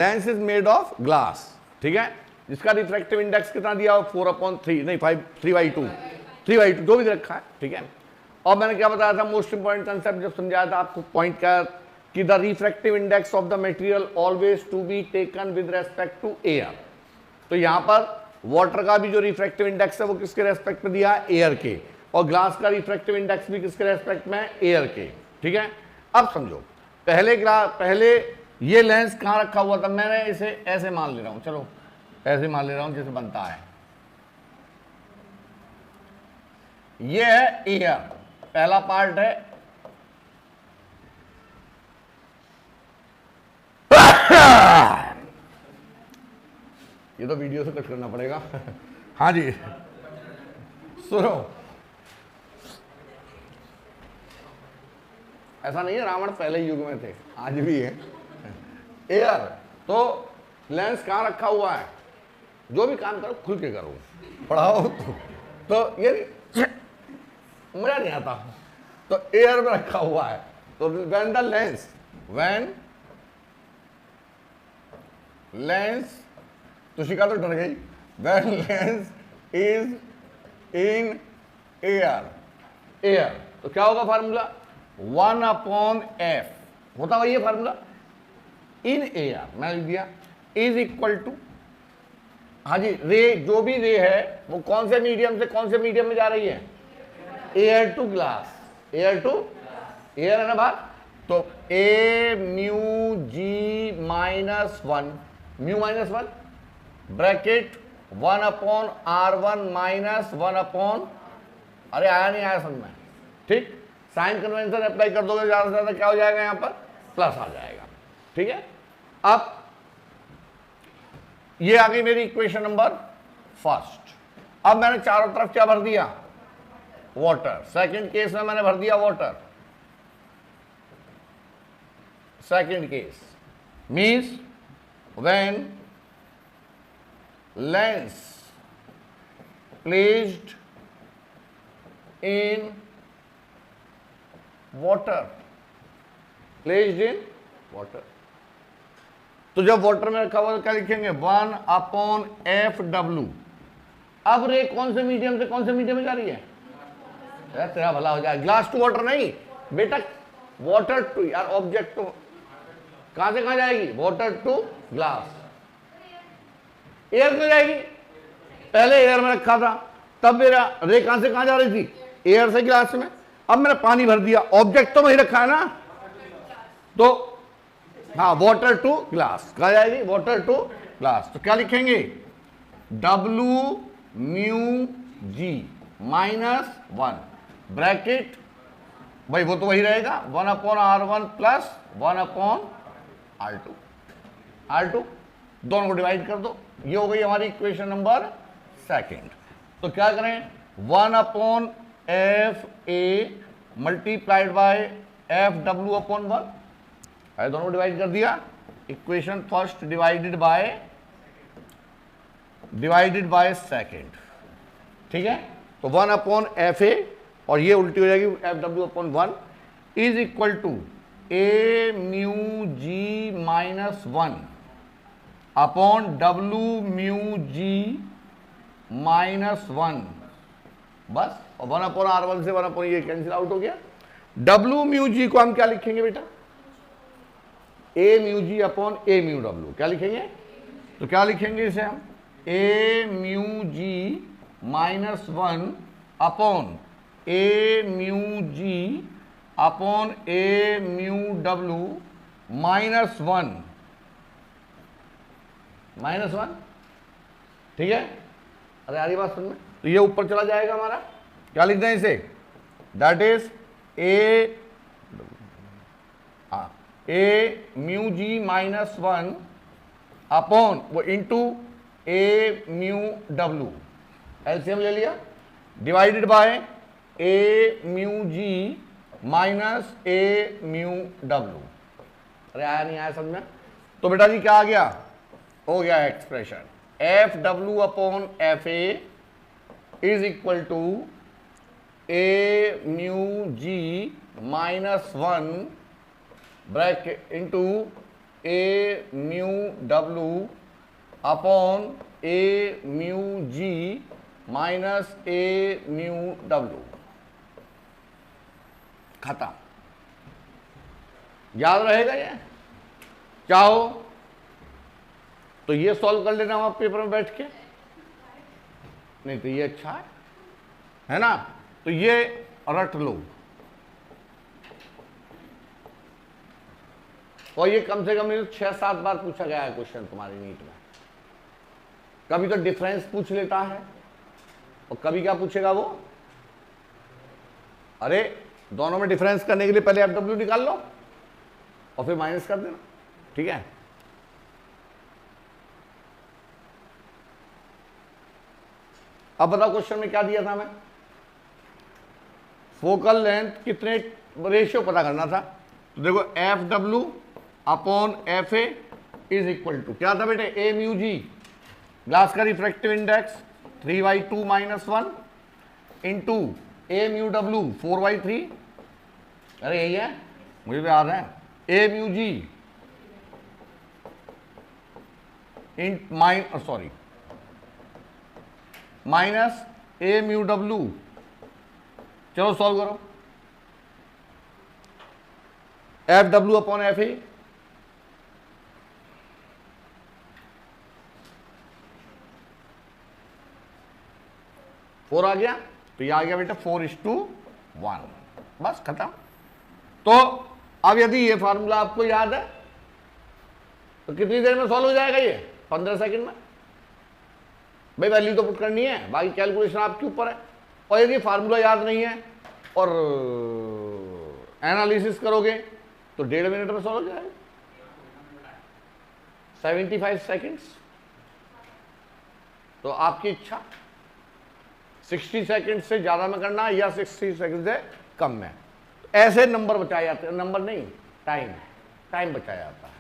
Lens is made of glass, ठीक है, जिसका रिफ्रैक्टिव इंडेक्स कितना दिया हो 4/3 नहीं 3/2 जो भी रखा है, ठीक है। और मैंने क्या बताया था, मोस्ट इंपॉर्टेंट कंसेप्ट जब समझाया था आपको, पॉइंट क्या कि the refractive index of the material always to be taken with respect to air. तो यहां पर वाटर का भी जो रिफ्रैक्टिव इंडेक्स है वो किसके रेस्पेक्ट में दिया है, एयर के, और ग्लास का रिफ्रैक्टिव इंडेक्स भी किसके रेस्पेक्ट में है, एयर के, ठीक है। अब समझो, पहले ये लेंस कहां रखा हुआ था, मैंने इसे ऐसे मान ले रहा हूं, चलो ऐसे मान ले रहा हूं जैसे बनता है, ये है एयर, पहला पार्ट है ये तो वीडियो से कट करना पड़ेगा हाँ जी सुनो, ऐसा नहीं है रावण पहले युग में थे, आज भी है। एयर, तो लेंस कहां रखा हुआ है, जो भी काम करो खुल के करो, पढ़ाओ तो ये मजा नहीं आता, तो एयर में रखा हुआ है। तो when the lens, when lens, Tushika तो डर गई, when lens is in air, तो क्या होगा फार्मूला, 1/f होता वही है फार्मूला, इन एयर मैंने लिख दिया, इज इक्वल टू, हाँ जी, रे, जो भी रे है वो कौन से मीडियम से कौन से मीडियम में जा रही है, air to glass, air to air है ना बात, तो A mu G -1, mu -1 bracket 1/r1 -1/, अरे आया नहीं आया समझ में, ठीक, साइन कन्वेंशन अप्लाई कर दोगे ज्यादा से ज्यादा क्या हो जाएगा, यहां पर प्लस आ जाएगा, ठीक है। अब ये आ गई मेरी इक्वेशन नंबर फर्स्ट। अब मैंने चारों तरफ क्या भर दिया, वाटर। सेकंड केस में मैंने भर दिया water, second case means when lens placed in water, placed in water, तो जब वाटर में रखा हुआ तो क्या लिखेंगे, 1/f(w). अब रे कौन से मीडियम से कौन से मीडियम में जा रही है, तेरा भला हो जाए, ग्लास टू वाटर नहीं बेटा, वाटर टू, यार ऑब्जेक्ट टू कहां से कहां जाएगी, वाटर टू ग्लास, एयर में जाएगी, पहले एयर में रखा था, तब मेरा रे कहां से कहां जा रही थी, एयर से ग्लास में, अब मैंने पानी भर दिया, ऑब्जेक्ट तो वही रखा है ना, तो हाँ वाटर टू ग्लास कहा जाएगी, वाटर टू ग्लास, तो क्या लिखेंगे, W म्यू जी -1 ब्रैकेट, भाई वो तो वही रहेगा, 1/r1 प्लस 1/r2, दोनों को डिवाइड कर दो, ये हो गई हमारी इक्वेशन नंबर सेकंड। तो क्या करें, 1/fa मल्टीप्लाइड बाय FW/1, दोनों डिवाइड कर दिया, equation first divided by second, ठीक है। तो 1/fa और ये उल्टी हो जाएगी FW/1 is equal to a mu G -1 upon W mu G -1, बस, और 1/r1 से 1 ये कैंसिल आउट हो गया। W म्यू जी को हम क्या लिखेंगे बेटा, ए mu ji upon a mu W, क्या लिखेंगे, तो क्या लिखेंगे इसे हम, ए mu G -1 upon a mu ji upon a mu W -1, ठीक है। अरे यार ये बात सुन में, तो ये ऊपर चला जाएगा हमारा, क्या लिख दें इसे, that is a mu G -1 upon वो इंटू ए म्यू डब्ल्यू, एलसीएम ले लिया, divided by a mu G minus A mu W. अरे आया नहीं आया समझ में, तो बेटा जी क्या आ गया, हो गया expression FW/FA is equal to a mu G -1 bracket into A mu W upon a mu G minus A mu W, खत्म। याद रहेगा ये? चाहो तो ये सॉल्व कर लेना आप पेपर में बैठ के, नहीं तो ये अच्छा है ना? तो ये रट लो, और ये कम से कम 6-7 बार पूछा गया है क्वेश्चन तुम्हारी नीट में। कभी तो डिफरेंस पूछ लेता है और कभी क्या पूछेगा वो, अरे दोनों में डिफरेंस करने के लिए पहले एफ डब्ल्यू निकाल लो और फिर माइनस कर देना, ठीक है? अब बताओ क्वेश्चन में क्या दिया था हमें? फोकल लेंथ कितने रेशियो पता करना था। तो देखो F W upon F A is equal to क्या था बेटे, ए म्यू जी, ग्लास का रिफ्रैक्टिव इंडेक्स 3/2 - 1 इंटू ए म्यू डब्ल्यू 4/3, अरे यही है, मुझे भी याद है, A mu G minus A mu W. चलो सॉल्व करो, F W upon F A, four आ गया, तो ये आ गया बेटा 4:1, बस खत्म। तो अब यदि ये फार्मूला आपको याद है तो कितनी देर में सॉल्व हो जाएगा ये? 15 सेकंड में। भाई वैल्यू तो पुट करनी है, बाकी कैलकुलेशन आपके ऊपर है। और यदि फार्मूला याद नहीं है और एनालिसिस करोगे तो 1.5 मिनट में सॉल्व हो जाएगा, 75 सेकंड्स। तो आपकी इच्छा 60 सेकंड से ज्यादा में करना या 60 सेकंड से कम में। ऐसे नंबर बचाए जाते हैं, नंबर नहीं, टाइम बचाया जाता है।